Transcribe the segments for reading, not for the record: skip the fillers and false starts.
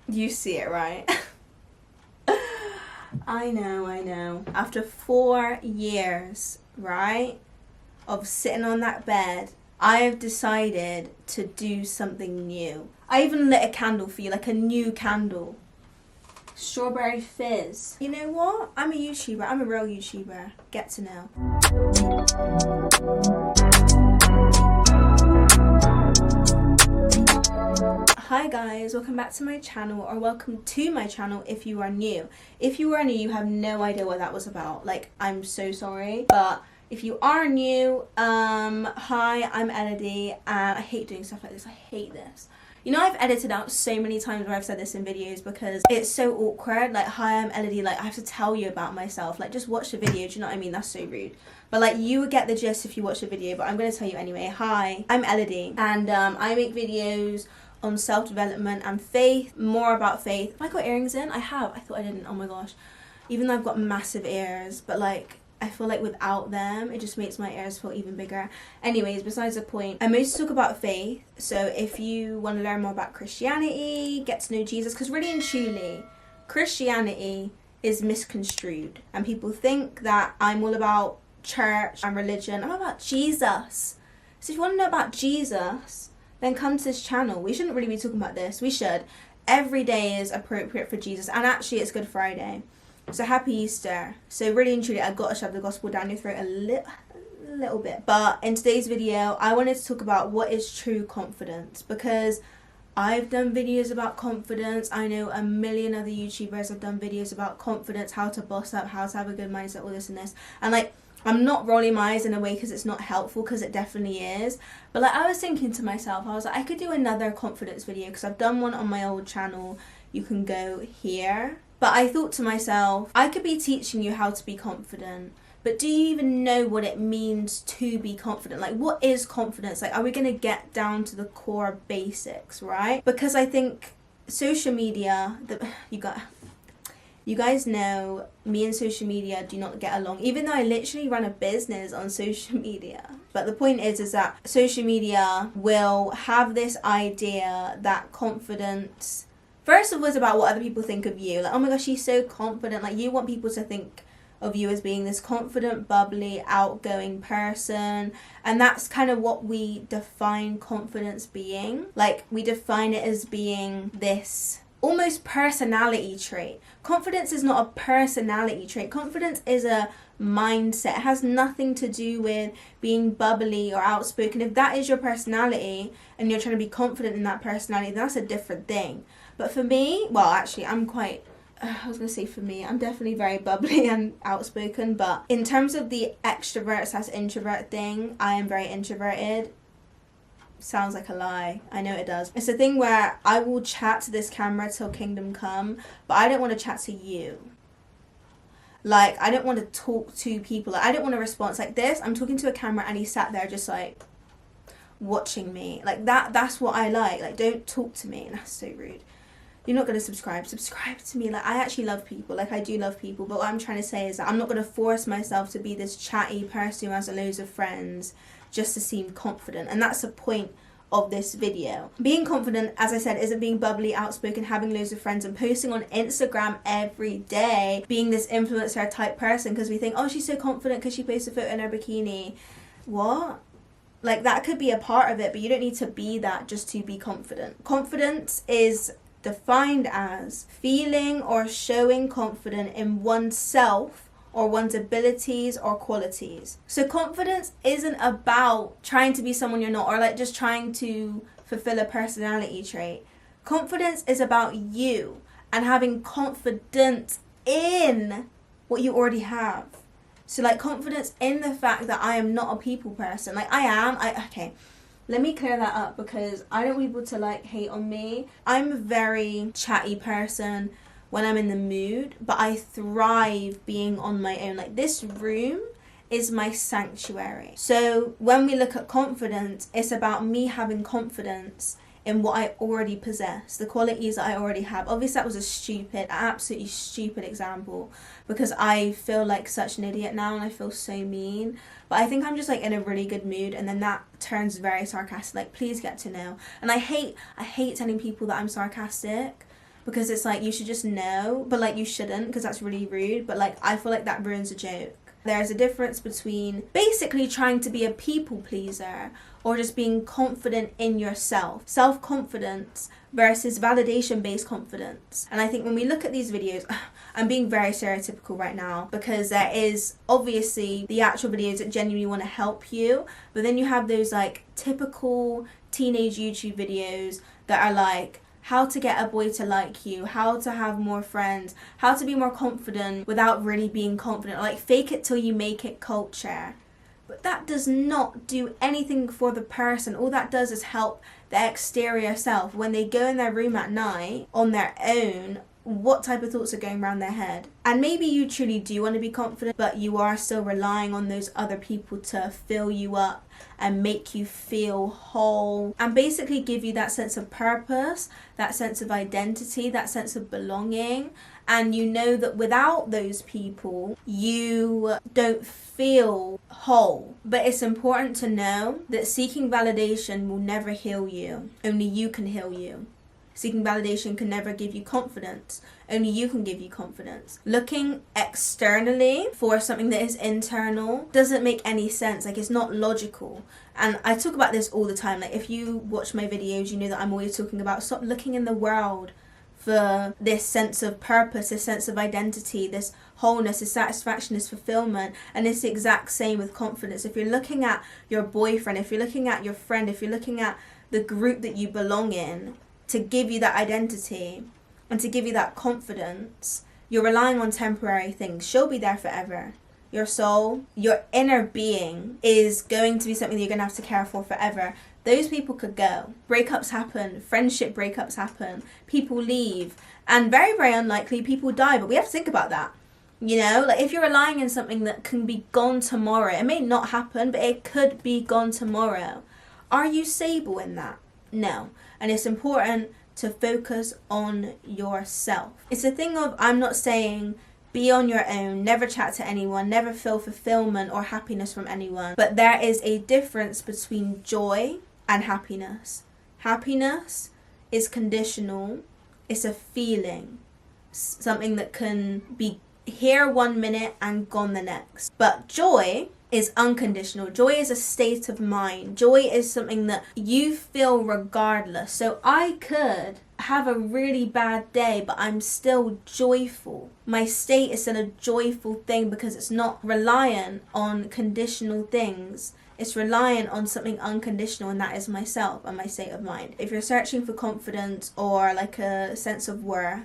You see it, right? I know. After 4 years, right, of sitting on that bed, I have decided to do something new. I even lit a candle for you, like a new candle. Strawberry fizz. You know what? I'm a YouTuber. I'm a real YouTuber. Get to know. Hi guys, welcome back to my channel, or welcome to my channel if you are new. If you are new, you have no idea what that was about. Like, I'm so sorry, but if you are new, hi, I'm Elodie, and I hate doing stuff like this. I hate this. You know, I've edited out so many times where I've said this in videos because it's so awkward. Like, hi, I'm Elodie. Like, I have to tell you about myself. Like, just watch the video. Do you know what I mean? That's so rude. But, like, you would get the gist if you watch the video. But I'm going to tell you anyway. Hi, I'm Elodie. And I make videos on self-development and faith. More about faith. Have I got earrings in? I have. I thought I didn't. Oh, my gosh. Even though I've got massive ears. But, like, I feel like without them, it just makes my ears feel even bigger. Anyways, besides the point, I mostly talk about faith. So if you want to learn more about Christianity, get to know Jesus, because really and truly, Christianity is misconstrued. And people think that I'm all about church and religion. I'm about Jesus. So if you want to know about Jesus, then come to this channel. We shouldn't really be talking about this. We should. Every day is appropriate for Jesus. And actually, it's Good Friday. So happy Easter. So really and truly, I got to shove the gospel down your throat a little bit. But in today's video, I wanted to talk about what is true confidence, because I've done videos about confidence. I know a million other YouTubers have done videos about confidence, how to boss up, how to have a good mindset, all this and this. And like, I'm not rolling my eyes in a way because it's not helpful, because it definitely is. But like, I was thinking to myself, I was like, I could do another confidence video because I've done one on my old channel. You can go here. But I thought to myself, I could be teaching you how to be confident, but do you even know what it means to be confident? Like, what is confidence? Like, are we going to get down to the core basics, right? Because I think social media, you guys know me and social media do not get along, even though I literally run a business on social media. But the point is that social media will have this idea that confidence, first of all, it's about what other people think of you. Like, oh my gosh, she's so confident. Like, you want people to think of you as being this confident, bubbly, outgoing person. And that's kind of what we define confidence being. Like, we define it as being this almost personality trait. Confidence is not a personality trait. Confidence is a mindset. It has nothing to do with being bubbly or outspoken. If that is your personality and you're trying to be confident in that personality, then that's a different thing. But for me, well, actually, I'm quite, I was going to say for me, I'm definitely very bubbly and outspoken. But in terms of the extrovert / introvert thing, I am very introverted. Sounds like a lie. I know it does. It's a thing where I will chat to this camera till kingdom come, but I don't want to chat to you. Like, I don't want to talk to people. Like, I don't want a response like this. I'm talking to a camera and he sat there just like watching me. Like, that's what I like. Like, don't talk to me. And that's so rude. You're not going to subscribe to me. Like, I actually love people. Like, I do love people. But what I'm trying to say is that I'm not going to force myself to be this chatty person who has loads of friends just to seem confident. And that's the point of this video. Being confident, as I said, isn't being bubbly, outspoken, having loads of friends and posting on Instagram every day, being this influencer type person because we think, oh, she's so confident because she posts a photo in her bikini. What? Like, that could be a part of it, but you don't need to be that just to be confident. Confidence is defined as feeling or showing confident in oneself or one's abilities or qualities. So confidence isn't about trying to be someone you're not, or like just trying to fulfill a personality trait. Confidence is about you and having confidence in what you already have. So like, confidence in the fact that I am not a people person. Like, okay. Let me clear that up because I don't want people to like hate on me. I'm a very chatty person when I'm in the mood, but I thrive being on my own. Like, this room is my sanctuary. So when we look at confidence, it's about me having confidence in what I already possess, the qualities that I already have. Obviously, that was absolutely stupid example because I feel like such an idiot now and I feel so mean. But I think I'm just like in a really good mood, and then that turns very sarcastic. Like, please get to know. And I hate telling people that I'm sarcastic because it's like you should just know, but like you shouldn't, because that's really rude. But like I feel like that ruins a joke. There's a difference between basically trying to be a people pleaser or just being confident in yourself. Self-confidence versus validation-based confidence. And I think when we look at these videos, I'm being very stereotypical right now, because there is obviously the actual videos that genuinely want to help you, but then you have those like typical teenage YouTube videos that are like, how to get a boy to like you, how to have more friends, how to be more confident without really being confident, like fake it till you make it culture. But that does not do anything for the person. All that does is help the exterior self. When they go in their room at night on their own, what type of thoughts are going around their head? And maybe you truly do want to be confident, but you are still relying on those other people to fill you up and make you feel whole and basically give you that sense of purpose, that sense of identity, that sense of belonging. And you know that without those people, you don't feel whole. But it's important to know that seeking validation will never heal you. Only you can heal you. Seeking validation can never give you confidence. Only you can give you confidence. Looking externally for something that is internal doesn't make any sense. Like, it's not logical. And I talk about this all the time. Like, if you watch my videos, you know that I'm always talking about stop looking in the world for this sense of purpose, this sense of identity, this wholeness, this satisfaction, this fulfillment. And it's the exact same with confidence. If you're looking at your boyfriend, if you're looking at your friend, if you're looking at the group that you belong in to give you that identity and to give you that confidence, you're relying on temporary things. She'll be there forever. Your soul, your inner being is going to be something that you're going to have to care for forever. Those people could go. Breakups happen. Friendship breakups happen. People leave. And very, very unlikely people die. But we have to think about that. You know, like if you're relying on something that can be gone tomorrow, it may not happen, but it could be gone tomorrow. Are you stable in that? No. And it's important to focus on yourself. It's a thing of, I'm not saying be on your own, never chat to anyone, never feel fulfillment or happiness from anyone. But there is a difference between joy and happiness. Happiness is conditional. It's a feeling. Something that can be here 1 minute and gone the next. But joy is unconditional. Joy is a state of mind. Joy is something that you feel regardless. So I could have a really bad day, but I'm still joyful. My state is still a joyful thing because it's not reliant on conditional things. It's reliant on something unconditional, and that is myself and my state of mind. If you're searching for confidence or like a sense of worth,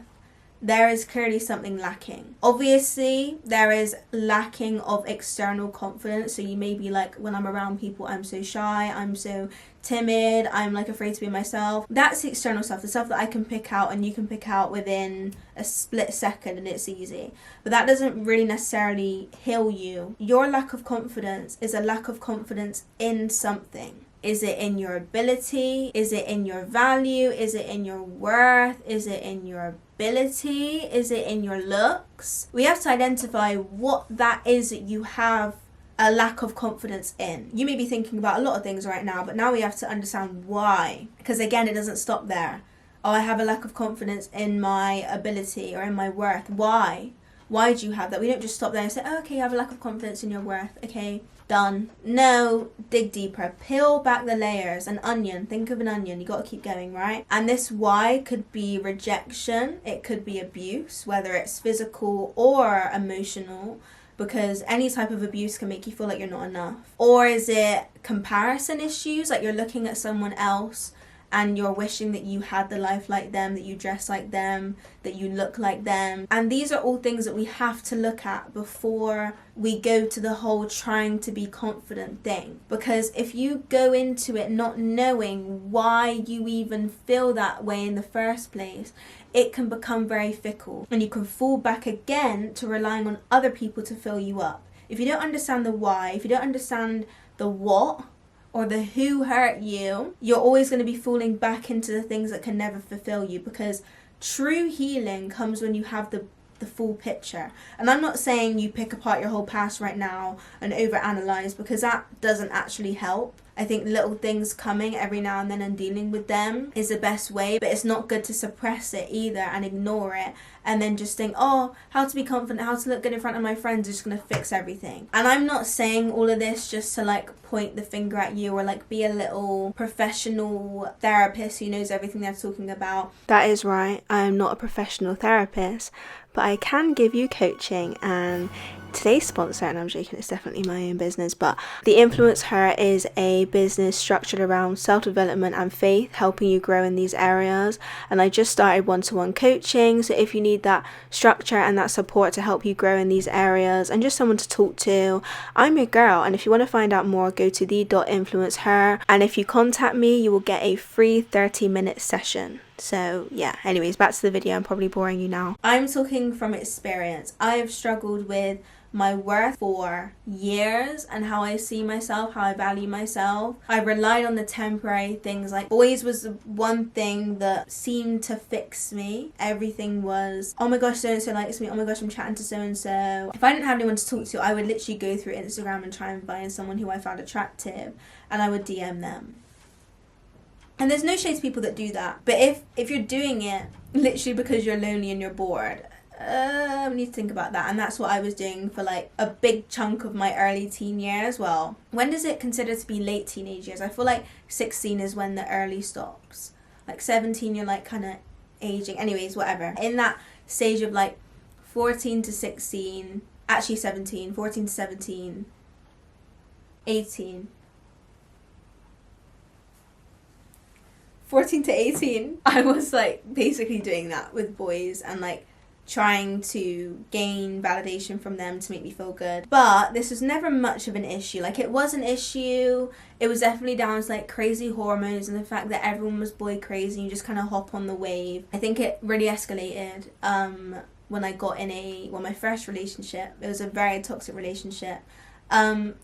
there is clearly something lacking. Obviously, there is lacking of external confidence. So you may be like, when I'm around people, I'm so shy, I'm so timid, I'm like afraid to be myself. That's the external stuff, the stuff that I can pick out and you can pick out within a split second and it's easy. But that doesn't really necessarily heal you. Your lack of confidence is a lack of confidence in something. Is it in your ability? Is it in your value? Is it in your worth? Is it in your ability? Is it in your looks? We have to identify what that is that you have a lack of confidence in. You may be thinking about a lot of things right now, but now we have to understand why. Because again, it doesn't stop there. Oh, I have a lack of confidence in my ability or in my worth. Why? Why do you have that? We don't just stop there and say, oh, okay, you have a lack of confidence in your worth. Okay, done. No, dig deeper. Peel back the layers. An onion. Think of an onion. You got to keep going, right? And this why could be rejection. It could be abuse, whether it's physical or emotional, because any type of abuse can make you feel like you're not enough. Or is it comparison issues? Like you're looking at someone else and you're wishing that you had the life like them, that you dress like them, that you look like them. And these are all things that we have to look at before we go to the whole trying to be confident thing. Because if you go into it not knowing why you even feel that way in the first place, it can become very fickle. And you can fall back again to relying on other people to fill you up. If you don't understand the why, if you don't understand the what, or the who hurt you, you're always going to be falling back into the things that can never fulfill you, because true healing comes when you have the full picture. And I'm not saying you pick apart your whole past right now and overanalyze, because that doesn't actually help. I think little things coming every now and then and dealing with them is the best way, but it's not good to suppress it either and ignore it and then just think, oh, how to be confident, how to look good in front of my friends is just gonna fix everything. And I'm not saying all of this just to like point the finger at you or like be a little professional therapist who knows everything they're talking about. That is right, I am not a professional therapist, but I can give you coaching. And today's sponsor, and I'm joking, it's definitely my own business, but the InfluenceHER is a business structured around self-development and faith, helping you grow in these areas. And I just started one-to-one coaching, so if you need that structure and that support to help you grow in these areas and just someone to talk to, I'm your girl. And if you want to find out more, go to the.influenceher, and if you contact me, you will get a free 30-minute session. So yeah, anyways, back to the video. I'm probably boring you now. I'm talking from experience. I have struggled with my worth for years and how I see myself, how I value myself. I relied on the temporary things, like boys was the one thing that seemed to fix me. Everything was, oh my gosh, so-and-so likes me, oh my gosh, I'm chatting to so-and-so. If I didn't have anyone to talk to, I would literally go through Instagram and try and find someone who I found attractive and I would DM them. And there's no shade to people that do that. But if you're doing it literally because you're lonely and you're bored, we need to think about that. And that's what I was doing for like a big chunk of my early teen years. Well, when does it consider to be late teenage years? I feel like 16 is when the early stops. Like 17, you're like kind of aging. Anyways, whatever. In that stage of like 14 to 16, actually 17, 14 to 17, 18. 14 to 18, I was like basically doing that with boys and like trying to gain validation from them to make me feel good. But this was never much of an issue. Like, it was an issue. It was definitely down to like crazy hormones and the fact that everyone was boy crazy and you just kind of hop on the wave. I think it really escalated when I got in my first relationship. It was a very toxic relationship. I'm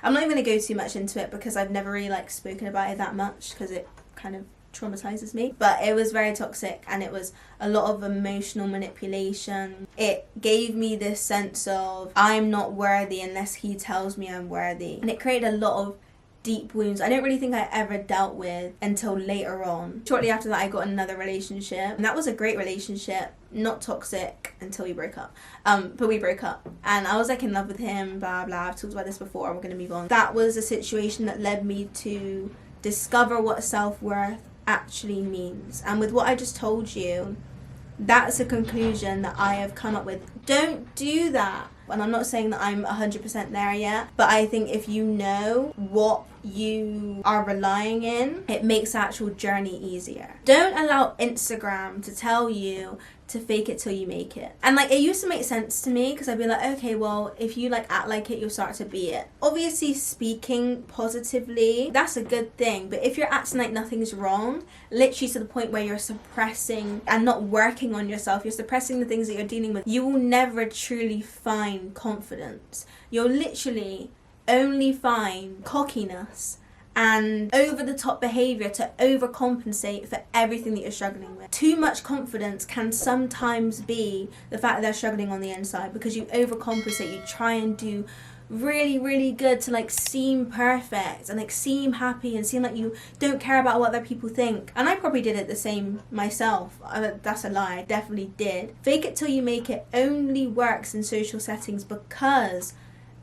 not even going to go too much into it because I've never really like spoken about it that much because it kind of traumatizes me. But it was very toxic and it was a lot of emotional manipulation. It gave me this sense of I'm not worthy unless he tells me I'm worthy, and it created a lot of deep wounds I don't really think I ever dealt with until later on. Shortly after that I got another relationship, and that was a great relationship, not toxic until we broke up. But we broke up and I was like in love with him, blah blah. I've talked about this before, we're gonna move on. That was a situation that led me to discover what self-worth actually means. And with what I just told you, that's a conclusion that I have come up with. Don't do that. And I'm not saying that I'm 100% there yet, but I think if you know what you are relying in, it makes the actual journey easier. Don't allow Instagram to tell you to fake it till you make it. And like, it used to make sense to me because I'd be like, okay, well, if you like act like it, you'll start to be it. Obviously, speaking positively, that's a good thing. But if you're acting like nothing's wrong, literally to the point where you're suppressing and not working on yourself, you're suppressing the things that you're dealing with, you will never truly find confidence. You'll literally only find cockiness and over-the-top behaviour to overcompensate for everything that you're struggling with. Too much confidence can sometimes be the fact that they're struggling on the inside, because you overcompensate, you try and do really, really good to like seem perfect and like seem happy and seem like you don't care about what other people think. And I probably did it the same myself. That's a lie, I definitely did. Fake it till you make it only works in social settings because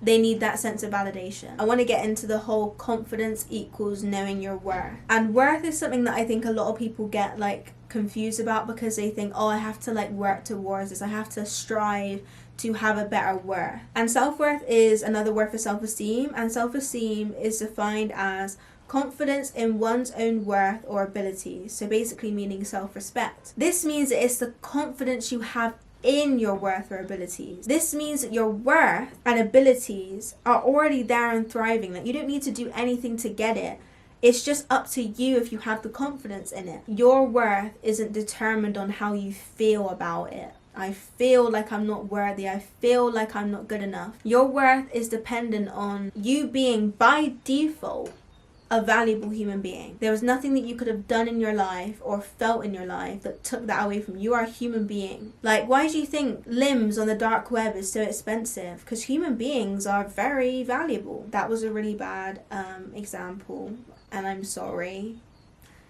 they need that sense of validation. I want to get into the whole confidence equals knowing your worth. And worth is something that I think a lot of people get like confused about, because they think, oh, I have to like work towards this, I have to strive to have a better worth. And self-worth is another word for self-esteem, and self-esteem is defined as confidence in one's own worth or abilities. So basically meaning self-respect. This means that it's the confidence you have in your worth or abilities. This means that your worth and abilities are already there and thriving. Like, you don't need to do anything to get it. It's just up to you if you have the confidence in it. Your worth isn't determined on how you feel about it. I feel like I'm not worthy, I feel like I'm not good enough. Your worth is dependent on you being, by default, a valuable human being. There was nothing that you could have done in your life or felt in your life that took that away from you. You are a human being. Like, why do you think limbs on the dark web is so expensive? Because human beings are very valuable. That was a really bad example, and I'm sorry.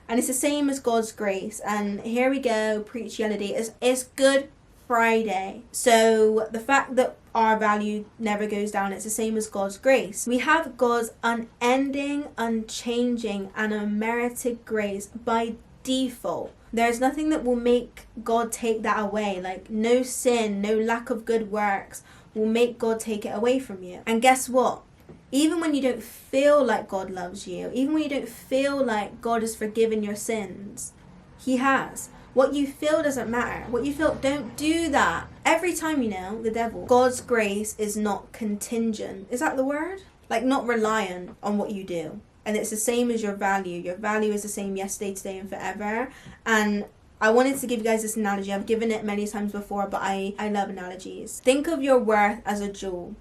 And it's the same as God's grace. And here we go, preach yellow. It's Good Friday. So the fact that our value never goes down, it's the same as God's grace. We have God's unending, unchanging, and unmerited grace by default. There's nothing that will make God take that away. Like, no sin, no lack of good works will make God take it away from you. And guess what? Even when you don't feel like God loves you, even when you don't feel like God has forgiven your sins, He has. What you feel doesn't matter. What you feel, don't do that. Every time, the devil. God's grace is not contingent. Is that the word? Like, not reliant on what you do. And it's the same as your value. Your value is the same yesterday, today, and forever. And I wanted to give you guys this analogy. I've given it many times before, but I love analogies. Think of your worth as a jewel.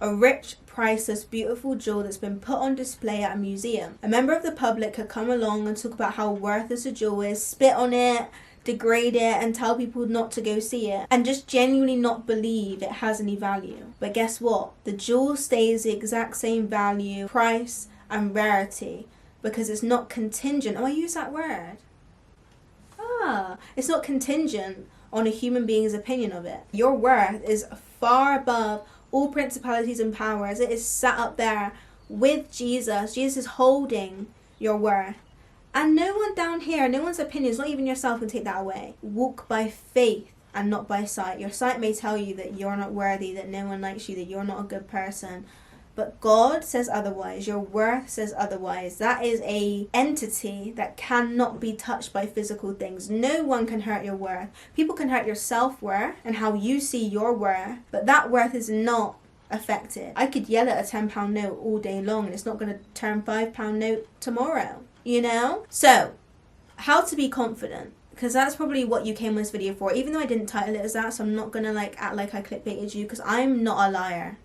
A rich, priceless, beautiful jewel that's been put on display at a museum. A member of the public could come along and talk about how worthless a jewel is, spit on it, degrade it, and tell people not to go see it, and just genuinely not believe it has any value. But guess what? The jewel stays the exact same value, price, and rarity, because it's not contingent. Oh, I use that word. It's not contingent on a human being's opinion of it. Your worth is far above all principalities and powers. It is sat up there with Jesus. Jesus is holding your worth. And no one down here, no one's opinions, not even yourself, can take that away. Walk by faith and not by sight. Your sight may tell you that you're not worthy, that no one likes you, that you're not a good person. But God says otherwise. Your worth says otherwise. That is a entity that cannot be touched by physical things. No one can hurt your worth. People can hurt your self-worth and how you see your worth, but that worth is not affected. I could yell at a £10 note all day long and it's not going to turn £5 note tomorrow. So how to be confident, because that's probably what you came on this video for, even though I didn't title it as that, so I'm not gonna act like I clickbaited you, because I'm not a liar.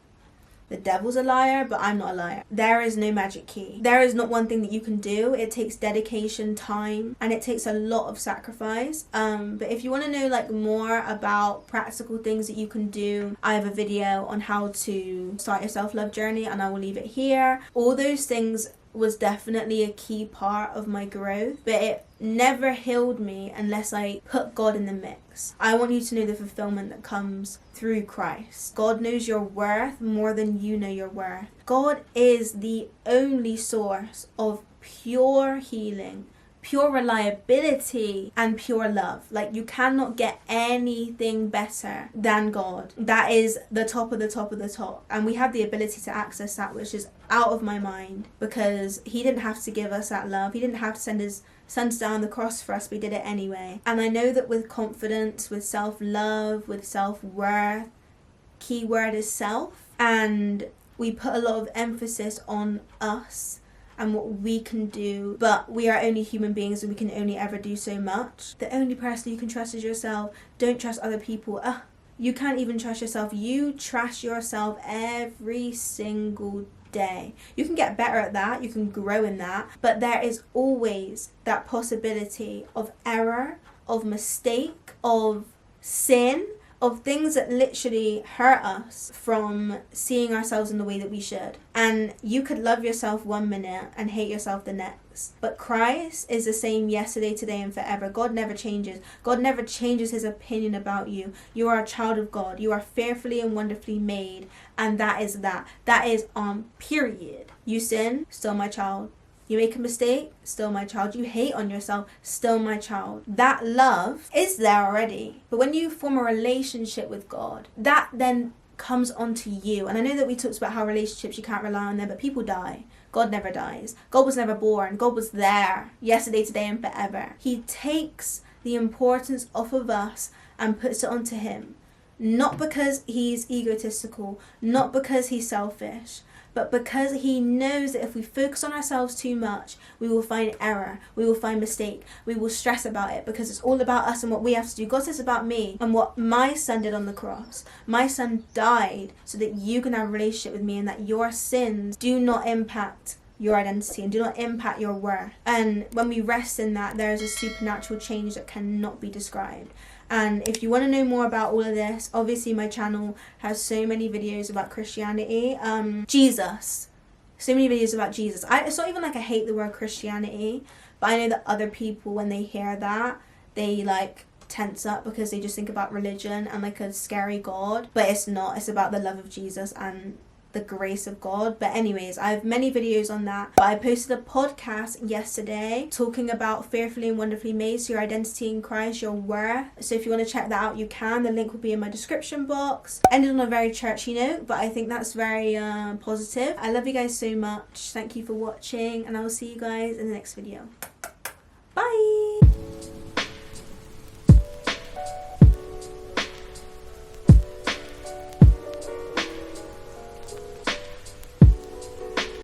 The devil's a liar, but I'm not a liar. There is no magic key. There is not one thing that you can do. It takes dedication, time, and it takes a lot of sacrifice. But if you want to know more about practical things that you can do, I have a video on how to start your self-love journey, and I will leave it here. All those things was definitely a key part of my growth, but it never healed me unless I put God in the mix. I want you to know the fulfillment that comes through Christ. God knows your worth more than you know your worth. God is the only source of pure healing, pure reliability, and pure love. You cannot get anything better than God. That is the top of the top of the top. And we have the ability to access that, which is out of my mind, because He didn't have to give us that love. He didn't have to send His Son down the cross for us. We did it anyway. And I know that with confidence, with self-love, with self-worth, key word is self. And we put a lot of emphasis on us and what we can do, but we are only human beings and we can only ever do so much. The only person you can trust is yourself. Don't trust other people. You can't even trust yourself. You trash yourself every single day. You can get better at that, you can grow in that, but there is always that possibility of error, of mistake, of sin, of things that literally hurt us from seeing ourselves in the way that we should. And you could love yourself one minute and hate yourself the next. But Christ is the same yesterday, today, and forever. God never changes. God never changes His opinion about you. You are a child of God. You are fearfully and wonderfully made. And that is that. That is period. You sin, still my child. You make a mistake, still my child. You hate on yourself, still my child. That love is there already. But when you form a relationship with God, that then comes onto you. And I know that we talked about how relationships, you can't rely on them, but people die. God never dies. God was never born. God was there yesterday, today, and forever. He takes the importance off of us and puts it onto Him. Not because He's egotistical, not because He's selfish, but because He knows that if we focus on ourselves too much, we will find error, we will find mistake, we will stress about it, because it's all about us and what we have to do. God says about me and what my Son did on the cross. My Son died so that you can have a relationship with me and that your sins do not impact your identity and do not impact your worth. And when we rest in that, there is a supernatural change that cannot be described. And if you want to know more about all of this, obviously my channel has so many videos about Christianity. Jesus. So many videos about Jesus. It's not even like I hate the word Christianity, but I know that other people, when they hear that, they like tense up because they just think about religion and like a scary God. But it's not. It's about the love of Jesus and the grace of God. But anyways, I have many videos on that. But I posted a podcast yesterday talking about fearfully and wonderfully made, so your identity in Christ, your worth. So if you want to check that out, you can. The link will be in my description box. Ended on a very churchy note, but I think that's very positive. I love you guys so much. Thank you for watching, and I will see you guys in the next video. Bye.